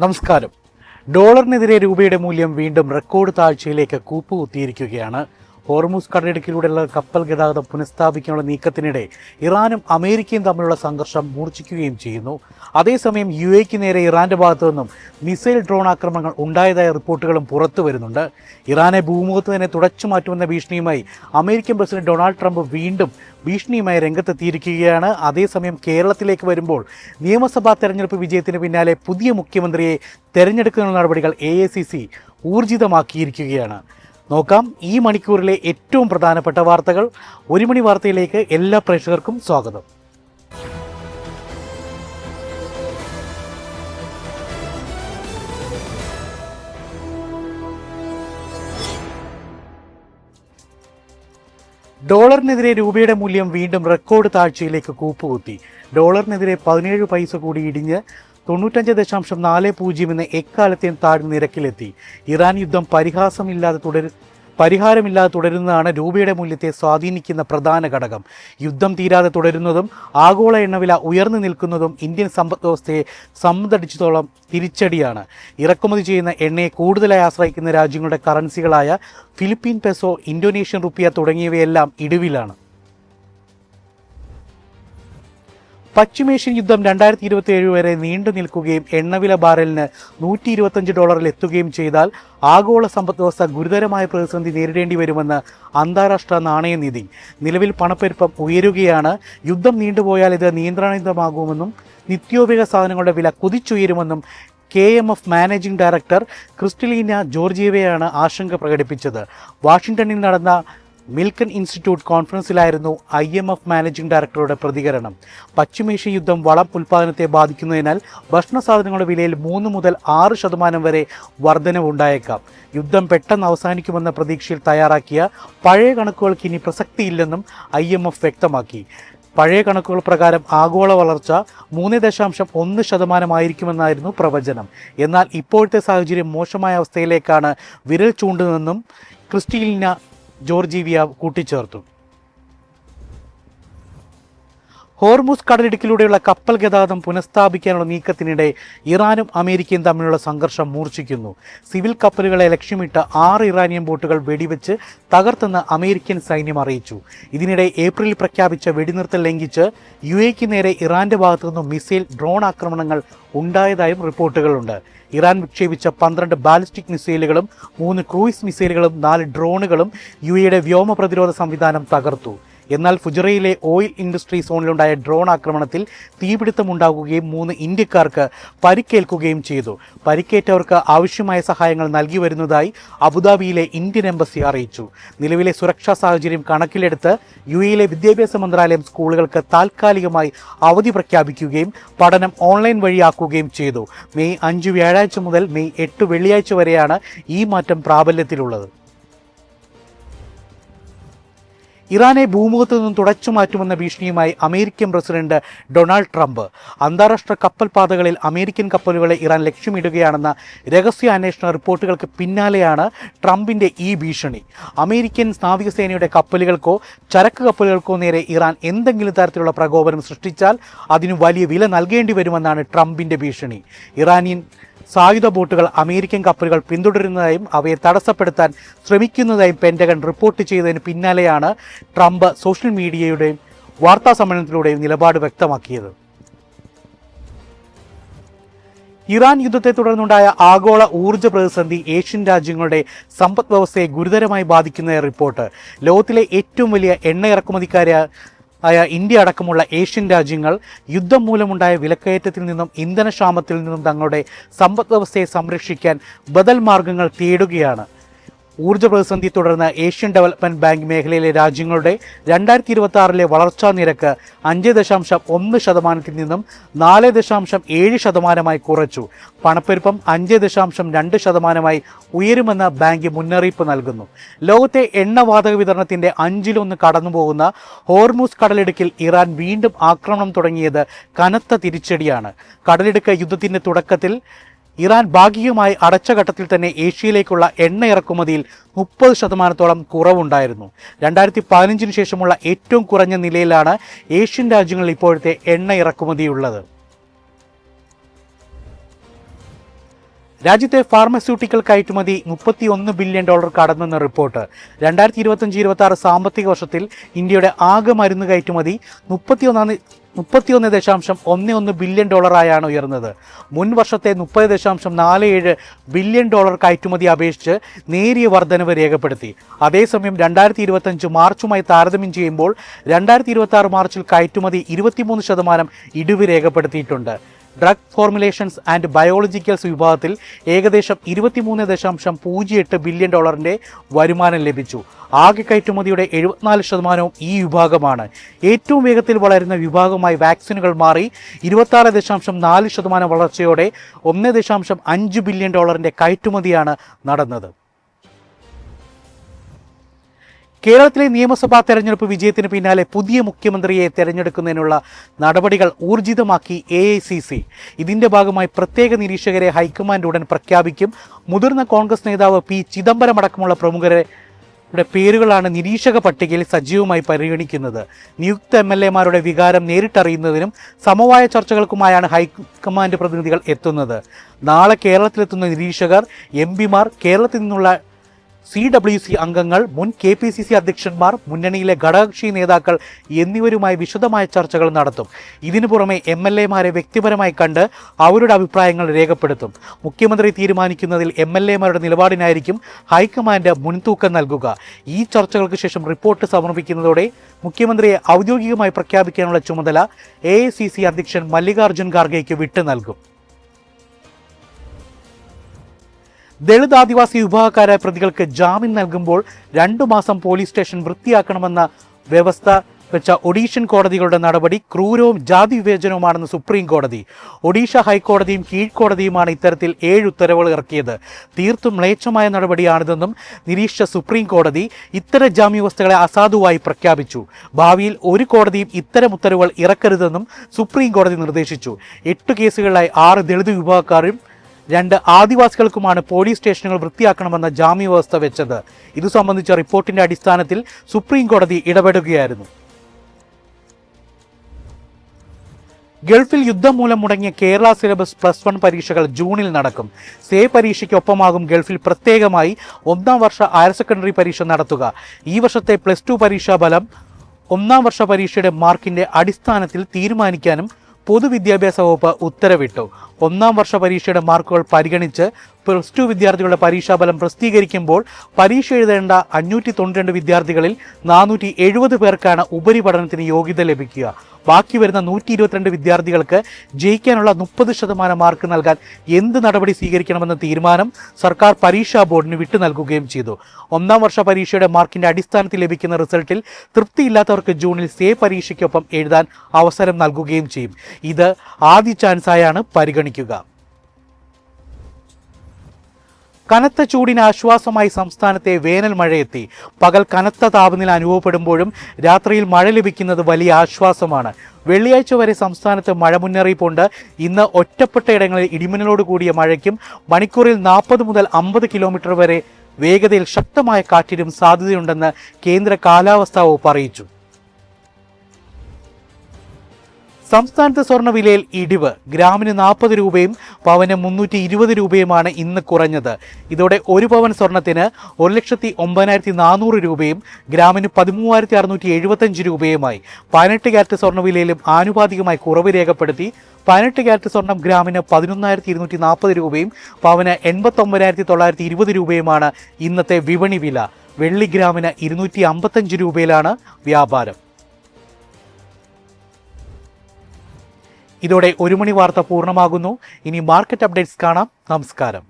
നമസ്കാരം. ഡോളറിനെതിരെ രൂപയുടെ മൂല്യം വീണ്ടും റെക്കോർഡ് താഴ്ചയിലേക്ക് കൂപ്പുകുത്തിയിരിക്കുകയാണ്. ഹോർമുസ് കടലിടുക്കിലൂടെയുള്ള കപ്പൽ ഗതാഗതം പുനഃസ്ഥാപിക്കാനുള്ള നീക്കത്തിനിടെ ഇറാനും അമേരിക്കയും തമ്മിലുള്ള സംഘർഷം മൂർച്ഛിക്കുകയും ചെയ്യുന്നു. അതേസമയം UAEക്ക് നേരെ ഇറാന്റെ ഭാഗത്തു നിന്നും മിസൈൽ ഡ്രോൺ ആക്രമണങ്ങൾ ഉണ്ടായതായ റിപ്പോർട്ടുകളും പുറത്തു വരുന്നുണ്ട്. ഇറാനെ ഭൂമുഖത്ത് തന്നെ തുടച്ചു മാറ്റുമെന്ന ഭീഷണിയുമായി അമേരിക്കൻ പ്രസിഡന്റ് ഡൊണാൾഡ് ട്രംപ് വീണ്ടും ഭീഷണിയുമായി രംഗത്തെത്തിയിരിക്കുകയാണ്. അതേസമയം കേരളത്തിലേക്ക് വരുമ്പോൾ നിയമസഭാ തെരഞ്ഞെടുപ്പ് വിജയത്തിന് പിന്നാലെ പുതിയ മുഖ്യമന്ത്രിയെ തെരഞ്ഞെടുക്കുന്ന നടപടികൾ AICC ഊർജിതമാക്കിയിരിക്കുകയാണ്. നോക്കാം ഈ മണിക്കൂറിലെ ഏറ്റവും പ്രധാനപ്പെട്ട വാർത്തകൾ. ഒരു മണി വാർത്തയിലേക്ക് എല്ലാ പ്രേക്ഷകർക്കും സ്വാഗതം. ഡോളറിനെതിരെ രൂപയുടെ മൂല്യം വീണ്ടും റെക്കോർഡ് താഴ്ചയിലേക്ക് കൂപ്പുകുത്തി. ഡോളറിനെതിരെ 17 പൈസ കൂടി ഇടിഞ്ഞ് 95.40 എന്ന എക്കാലത്തെയും താഴ്ന്ന നിരക്കിലെത്തി. ഇറാൻ യുദ്ധം പരിഹാരമില്ലാതെ തുടരുന്നതാണ് രൂപയുടെ മൂല്യത്തെ സ്വാധീനിക്കുന്ന പ്രധാന ഘടകം. യുദ്ധം തീരാതെ തുടരുന്നതും ആഗോള എണ്ണവില ഉയർന്നു നിൽക്കുന്നതും ഇന്ത്യൻ സമ്പദ് വ്യവസ്ഥയെ സമ്മതിച്ചിടത്തോളം തിരിച്ചടിയാണ്. ഇറക്കുമതി ചെയ്യുന്ന എണ്ണയെ കൂടുതലായി ആശ്രയിക്കുന്ന രാജ്യങ്ങളുടെ കറൻസികളായ ഫിലിപ്പീൻ പെസോ, ഇന്തോനേഷ്യൻ റുപ്പിയ തുടങ്ങിയവയെല്ലാം ഇടിവിലാണ്. പശ്ചിമേഷ്യൻ യുദ്ധം 2027 വരെ നീണ്ടു നിൽക്കുകയും എണ്ണവില ബാരലിന് $125 എത്തുകയും ചെയ്താൽ ആഗോള സമ്പദ് വ്യവസ്ഥ ഗുരുതരമായ പ്രതിസന്ധി നേരിടേണ്ടി വരുമെന്ന് അന്താരാഷ്ട്ര നാണയനിധി. നിലവിൽ പണപ്പെരുപ്പം ഉയരുകയാണ്. യുദ്ധം നീണ്ടുപോയാൽ ഇത് നിയന്ത്രണാതീതമാകുമെന്നും നിത്യോപയോഗ സാധനങ്ങളുടെ വില കുതിച്ചുയരുമെന്നും KMF മാനേജിംഗ് ഡയറക്ടർ ക്രിസ്റ്റലീന ജോർജിയവയാണ് ആശങ്ക പ്രകടിപ്പിച്ചത്. വാഷിംഗ്ടണിൽ നടന്ന മിൽക്കൺ ഇൻസ്റ്റിറ്റ്യൂട്ട് കോൺഫറൻസിലായിരുന്നു IMF മാനേജിംഗ് ഡയറക്ടറുടെ പ്രതികരണം. പശ്ചിമേഷ്യൻ യുദ്ധം വളം ഉൽപ്പാദനത്തെ ബാധിക്കുന്നതിനാൽ ഭക്ഷണ സാധനങ്ങളുടെ വിലയിൽ 3 മുതൽ 6% വരെ വർധനവുണ്ടായേക്കാം. യുദ്ധം പെട്ടെന്ന് അവസാനിക്കുമെന്ന പ്രതീക്ഷയിൽ തയ്യാറാക്കിയ പഴയ കണക്കുകൾക്ക് ഇനി പ്രസക്തിയില്ലെന്നും IMF വ്യക്തമാക്കി. പഴയ കണക്കുകൾ പ്രകാരം ആഗോള വളർച്ച 3.1% പ്രവചനം. എന്നാൽ ഇപ്പോഴത്തെ സാഹചര്യം മോശമായ അവസ്ഥയിലേക്കാണ് വിരൽ ചൂണ്ടുന്നതെന്നും ക്രിസ്റ്റലീന ജോർജിയ കൂട്ടിച്ചേർത്തു. ഹോർമുസ് കടലിടുക്കിലൂടെയുള്ള കപ്പൽ ഗതാഗതം പുനഃസ്ഥാപിക്കാനുള്ള നീക്കത്തിനിടെ ഇറാനും അമേരിക്കയും തമ്മിലുള്ള സംഘർഷം മൂർച്ഛിക്കുന്നു. സിവിൽ കപ്പലുകളെ ലക്ഷ്യമിട്ട് 6 ഇറാനിയൻ ബോട്ടുകൾ വെടിവെച്ച് തകർത്തെന്ന് അമേരിക്കൻ സൈന്യം അറിയിച്ചു. ഇതിനിടെ ഏപ്രിലിൽ പ്രഖ്യാപിച്ച വെടിനിർത്തൽ ലംഘിച്ച് UAEക്ക് നേരെ ഇറാന്റെ ഭാഗത്തു നിന്നും മിസൈൽ ഡ്രോൺ ആക്രമണങ്ങൾ ഉണ്ടായതായും റിപ്പോർട്ടുകളുണ്ട്. ഇറാൻ വിക്ഷേപിച്ച 12 ബാലിസ്റ്റിക് മിസൈലുകളും 3 ക്രൂയിസ് മിസൈലുകളും 4 ഡ്രോണുകളും UAEയുടെ വ്യോമ പ്രതിരോധ സംവിധാനം തകർത്തു. എന്നാൽ ഫുജറയിലെ ഓയിൽ ഇൻഡസ്ട്രി സോണിലുണ്ടായ ഡ്രോൺ ആക്രമണത്തിൽ തീപിടുത്തമുണ്ടാകുകയും 3 ഇന്ത്യക്കാർക്ക് പരിക്കേൽക്കുകയും ചെയ്തു. പരിക്കേറ്റവർക്ക് ആവശ്യമായ സഹായങ്ങൾ നൽകി വരുന്നതായി അബുദാബിയിലെ ഇന്ത്യൻ എംബസി അറിയിച്ചു. നിലവിലെ സുരക്ഷാ സാഹചര്യം കണക്കിലെടുത്ത് UAEയിലെ വിദ്യാഭ്യാസ മന്ത്രാലയം സ്കൂളുകൾക്ക് താൽക്കാലികമായി അവധി പ്രഖ്യാപിക്കുകയും പഠനം ഓൺലൈൻ വഴിയാക്കുകയും ചെയ്തു. മെയ് 5 വ്യാഴാഴ്ച മുതൽ മെയ് 8 വെള്ളിയാഴ്ച വരെയാണ് ഈ മാറ്റം പ്രാബല്യത്തിലുള്ളത്. ഇറാനെ ഭൂമുഖത്തു നിന്നും തുടച്ചു മാറ്റുമെന്ന ഭീഷണിയുമായി അമേരിക്കൻ പ്രസിഡന്റ് ഡൊണാൾഡ് ട്രംപ്. അന്താരാഷ്ട്ര കപ്പൽ പാതകളിൽ അമേരിക്കൻ കപ്പലുകളെ ഇറാൻ ലക്ഷ്യമിടുകയാണെന്ന രഹസ്യാന്വേഷണ റിപ്പോർട്ടുകൾക്ക് പിന്നാലെയാണ് ട്രംപിന്റെ ഈ ഭീഷണി. അമേരിക്കൻ നാവികസേനയുടെ കപ്പലുകൾക്കോ ചരക്ക് കപ്പലുകൾക്കോ നേരെ ഇറാൻ എന്തെങ്കിലും തരത്തിലുള്ള പ്രകോപനം സൃഷ്ടിച്ചാൽ അതിന് വലിയ വില നൽകേണ്ടി വരുമെന്നാണ് ട്രംപിന്റെ ഭീഷണി. ഇറാനിയൻ സായുധ ബോട്ടുകൾ അമേരിക്കൻ കപ്പലുകൾ പിന്തുടരുന്നതായും അവയെ തടസ്സപ്പെടുത്താൻ ശ്രമിക്കുന്നതായും പെന്റഗൺ റിപ്പോർട്ട് ചെയ്തതിന് പിന്നാലെയാണ് ട്രംപ് സോഷ്യൽ മീഡിയയുടെയും വാർത്താ സമ്മേളനത്തിലൂടെയും നിലപാട് വ്യക്തമാക്കിയത്. ഇറാൻ യുദ്ധത്തെ തുടർന്നുണ്ടായ ആഗോള ഊർജ്ജ പ്രതിസന്ധി ഏഷ്യൻ രാജ്യങ്ങളുടെ സമ്പദ് വ്യവസ്ഥയെ ഗുരുതരമായി ബാധിക്കുന്നതായി റിപ്പോർട്ട്. ലോകത്തിലെ ഏറ്റവും വലിയ എണ്ണ ഇറക്കുമതിക്കാരായ ഇന്ത്യ അടക്കമുള്ള ഏഷ്യൻ രാജ്യങ്ങൾ യുദ്ധം മൂലമുണ്ടായ വിലക്കയറ്റത്തിൽ നിന്നും ഇന്ധനക്ഷാമത്തിൽ നിന്നും തങ്ങളുടെ സമ്പദ് വ്യവസ്ഥയെ സംരക്ഷിക്കാൻ ബദൽ മാർഗങ്ങൾ തേടുകയാണ്. ഊർജ്ജ പ്രതിസന്ധി തുടർന്ന് ഏഷ്യൻ ഡെവലപ്മെന്റ് ബാങ്ക് മേഖലയിലെ രാജ്യങ്ങളുടെ 2026 വളർച്ചാ നിരക്ക് 5.1% നിന്നും 4.7% കുറച്ചു. പണപ്പെരുപ്പം 5.2% ഉയരുമെന്ന് ബാങ്ക് മുന്നറിയിപ്പ് നൽകുന്നു. ലോകത്തെ എണ്ണവാതക വിതരണത്തിന്റെ 1/5 കടന്നുപോകുന്ന ഹോർമുസ് കടലിടുക്കിൽ ഇറാൻ വീണ്ടും ആക്രമണം തുടങ്ങിയത് കനത്ത തിരിച്ചടിയാണ്. കടലിടുക്ക് യുദ്ധത്തിന്റെ തുടക്കത്തിൽ ഇറാൻ ഭാഗികമായി അടച്ച ഘട്ടത്തിൽ തന്നെ ഏഷ്യയിലേക്കുള്ള എണ്ണ ഇറക്കുമതിയിൽ 30% കുറവുണ്ടായിരുന്നു. 2015 ശേഷമുള്ള ഏറ്റവും കുറഞ്ഞ നിലയിലാണ് ഏഷ്യൻ രാജ്യങ്ങളിൽ ഇപ്പോഴത്തെ എണ്ണ ഇറക്കുമതിയുള്ളത്. രാജ്യത്തെ ഫാർമസ്യൂട്ടിക്കൽ കയറ്റുമതി $31 ബില്യൺ കടന്നെന്ന് റിപ്പോർട്ട്. 2025-26 സാമ്പത്തിക വർഷത്തിൽ ഇന്ത്യയുടെ ആകെ മരുന്ന് കയറ്റുമതി 31.11 ബില്യൺ ഡോളറായാണ് ഉയർന്നത്. മുൻ വർഷത്തെ 30.47 ബില്യൺ ഡോളർ കയറ്റുമതി അപേക്ഷിച്ച് നേരിയ വർധനവ് രേഖപ്പെടുത്തി. അതേസമയം 2025 മാർച്ചുമായി താരതമ്യം ചെയ്യുമ്പോൾ 2026 മാർച്ചിൽ കയറ്റുമതി 23% ഇടിവ് രേഖപ്പെടുത്തിയിട്ടുണ്ട്. ഡ്രഗ് ഫോർമുലേഷൻസ് ആൻഡ് ബയോളജിക്കൽസ് വിഭാഗത്തിൽ ഏകദേശം 23.08 ബില്യൺ ഡോളറിന്റെ വരുമാനം ലഭിച്ചു. ആകെ കയറ്റുമതിയുടെ 74% ഈ വിഭാഗമാണ്. ഏറ്റവും വേഗത്തിൽ വളരുന്ന വിഭാഗമായി വാക്സിനുകൾ മാറി 26.4% വളർച്ചയോടെ 1.5 ബില്യൺ ഡോളറിന്റെ കയറ്റുമതിയാണ് നടന്നത്. കേരളത്തിലെ നിയമസഭാ തെരഞ്ഞെടുപ്പ് വിജയത്തിന് പിന്നാലെ പുതിയ മുഖ്യമന്ത്രിയെ തെരഞ്ഞെടുക്കുന്നതിനുള്ള നടപടികൾ ഊർജിതമാക്കി AICC. ഇതിന്റെ ഭാഗമായി പ്രത്യേക നിരീക്ഷകരെ ഹൈക്കമാൻഡ് ഉടൻ പ്രഖ്യാപിക്കും. മുതിർന്ന കോൺഗ്രസ് നേതാവ് P. ചിദംബരം അടക്കമുള്ള പ്രമുഖരുടെ പേരുകളാണ് നിരീക്ഷക പട്ടികയിൽ സജീവമായി പരിഗണിക്കുന്നത്. നിയുക്ത MLA-മാരുടെ വികാരം നേരിട്ടറിയുന്നതിനും സമവായ ചർച്ചകൾക്കുമായാണ് ഹൈക്കമാൻഡ് പ്രതിനിധികൾ എത്തുന്നത്. നാളെ കേരളത്തിലെത്തുന്ന നിരീക്ഷകർ MP-മാർ, കേരളത്തിൽ നിന്നുള്ള CWC അംഗങ്ങൾ, മുൻ KPCC അധ്യക്ഷന്മാർ, മുന്നണിയിലെ ഘടകകക്ഷി നേതാക്കൾ എന്നിവരുമായി വിശദമായ ചർച്ചകൾ നടത്തും. ഇതിനു പുറമെ MLA-മാരെ വ്യക്തിപരമായി കണ്ട് അവരുടെ അഭിപ്രായങ്ങൾ രേഖപ്പെടുത്തും. മുഖ്യമന്ത്രി തീരുമാനിക്കുന്നതിൽ MLA-മാരുടെ നിലപാടിനായിരിക്കും ഹൈക്കമാൻഡ് മുൻതൂക്കം നൽകുക. ഈ ചർച്ചകൾക്ക് ശേഷം റിപ്പോർട്ട് സമർപ്പിക്കുന്നതോടെ മുഖ്യമന്ത്രിയെ ഔദ്യോഗികമായി പ്രഖ്യാപിക്കാനുള്ള ചുമതല AICC അധ്യക്ഷൻ മല്ലികാർജ്ജുൻ ഖാർഗെയ്ക്ക് വിട്ടു നൽകും. ദളിത് ആദിവാസി വിഭാഗക്കാരായ പ്രതികൾക്ക് ജാമ്യം നൽകുമ്പോൾ 2 മാസം പോലീസ് സ്റ്റേഷൻ വൃത്തിയാക്കണമെന്ന വ്യവസ്ഥ വെച്ച ഒഡീഷൻ കോടതികളുടെ നടപടി ക്രൂരവും ജാതി വിവേചനവുമാണെന്ന് സുപ്രീം കോടതി. ഒഡീഷ ഹൈക്കോടതിയും കീഴ്ക്കോടതിയുമാണ് ഇത്തരത്തിൽ 7 ഉത്തരവുകൾ ഇറക്കിയത്. തീർത്തും മ്ലേച്ഛമായ നടപടിയാണിതെന്നും നിരീക്ഷിച്ച സുപ്രീം കോടതി ഇത്തരം ജാമ്യവ്യവസ്ഥകളെ അസാധുവായി പ്രഖ്യാപിച്ചു. ഭാവിയിൽ ഒരു കോടതിയും ഇത്തരം ഉത്തരവുകൾ ഇറക്കരുതെന്നും സുപ്രീം കോടതി നിർദ്ദേശിച്ചു. 8 കേസുകളിലായി 6 ദളിത് വിഭാഗക്കാരും 2 ആദിവാസികൾക്കുമാണ് പോലീസ് സ്റ്റേഷനുകൾ വൃത്തിയാക്കണമെന്ന ജാമ്യവ്യവസ്ഥ വെച്ചത്. ഇതു സംബന്ധിച്ച റിപ്പോർട്ടിന്റെ അടിസ്ഥാനത്തിൽ സുപ്രീം കോടതി ഇടപെടുകയായിരുന്നു. ഗൾഫിൽ യുദ്ധം മൂലം മുടങ്ങിയ കേരള സിലബസ് +1 പരീക്ഷകൾ ജൂണിൽ നടക്കും. സേ പരീക്ഷയ്ക്കൊപ്പമാകും ഗൾഫിൽ പ്രത്യേകമായി 1ാം വർഷ ഹയർ സെക്കൻഡറി പരീക്ഷ നടത്തുക. ഈ വർഷത്തെ +2 പരീക്ഷാ ഫലം 1ാം വർഷ പരീക്ഷയുടെ മാർക്കിന്റെ അടിസ്ഥാനത്തിൽ തീരുമാനിക്കാനും പൊതുവിദ്യാഭ്യാസ വകുപ്പ് ഉത്തരവിട്ടു. 1ാം വർഷ പരീക്ഷയുടെ മാർക്കുകൾ പരിഗണിച്ച് +2 വിദ്യാർത്ഥികളുടെ പരീക്ഷാഫലം പ്രസിദ്ധീകരിക്കുമ്പോൾ പരീക്ഷ എഴുതേണ്ട 592 വിദ്യാർത്ഥികളിൽ 470 പേർക്കാണ് ഉപരിപഠനത്തിന് യോഗ്യത ലഭിക്കുക. ബാക്കി വരുന്ന 122 വിദ്യാർത്ഥികൾക്ക് ജയിക്കാനുള്ള 30% മാർക്ക് നൽകാൻ എന്ത് നടപടി സ്വീകരിക്കണമെന്ന തീരുമാനം സർക്കാർ പരീക്ഷാ ബോർഡിന് വിട്ടു നൽകുകയും ചെയ്തു. 1ാം വർഷ പരീക്ഷയുടെ മാർക്കിന്റെ അടിസ്ഥാനത്തിൽ ലഭിക്കുന്ന റിസൾട്ടിൽ തൃപ്തിയില്ലാത്തവർക്ക് ജൂണിൽ സേ പരീക്ഷയ്ക്കൊപ്പം എഴുതാൻ അവസരം നൽകുകയും ചെയ്യും. ഇത് ആദ്യ ചാൻസായാണ് പരിഗണിക്കുക. കനത്ത ചൂടിന് ആശ്വാസമായി സംസ്ഥാനത്തെ വേനൽ മഴയെത്തി. പകൽ കനത്ത താപനില അനുഭവപ്പെടുമ്പോഴും രാത്രിയിൽ മഴ ലഭിക്കുന്നത് വലിയ ആശ്വാസമാണ്. വെള്ളിയാഴ്ച വരെ സംസ്ഥാനത്ത് മഴ മുന്നറിയിപ്പുണ്ട്. ഇന്ന് ഒറ്റപ്പെട്ട ഇടങ്ങളിൽ ഇടിമിന്നലോട് കൂടിയ മഴയ്ക്കും മണിക്കൂറിൽ 40 മുതൽ 50 കിലോമീറ്റർ വരെ വേഗതയിൽ ശക്തമായ കാറ്റിനും സാധ്യതയുണ്ടെന്ന് കേന്ദ്ര കാലാവസ്ഥാ വകുപ്പ് അറിയിച്ചു. സംസ്ഥാനത്ത് സ്വർണ്ണവിലയിൽ ഇടിവ്. ഗ്രാമിന് 40 രൂപയും പവന് 320 രൂപയുമാണ് ഇന്ന് കുറഞ്ഞത്. ഇതോടെ 1 പവൻ സ്വർണത്തിന് 1,09,400 രൂപയും ഗ്രാമിന് 13,675 രൂപയുമായി. 18 ക്യാരറ്റ് സ്വർണ്ണവിലയിലും ആനുപാതികമായി കുറവ് രേഖപ്പെടുത്തി. 18 ക്യാരറ്റ് സ്വർണം ഗ്രാമിന് 11,240 രൂപയും പവന് 89,920 രൂപയുമാണ് ഇന്നത്തെ വിപണി വില. വെള്ളി ഗ്രാമിന് 255 രൂപയിലാണ് വ്യാപാരം. ഇതോടെ 1 മണി വാർത്ത പൂർണ്ണമാകുന്നു. ഇനി മാർക്കറ്റ് അപ്ഡേറ്റ്സ് കാണാം. നമസ്കാരം.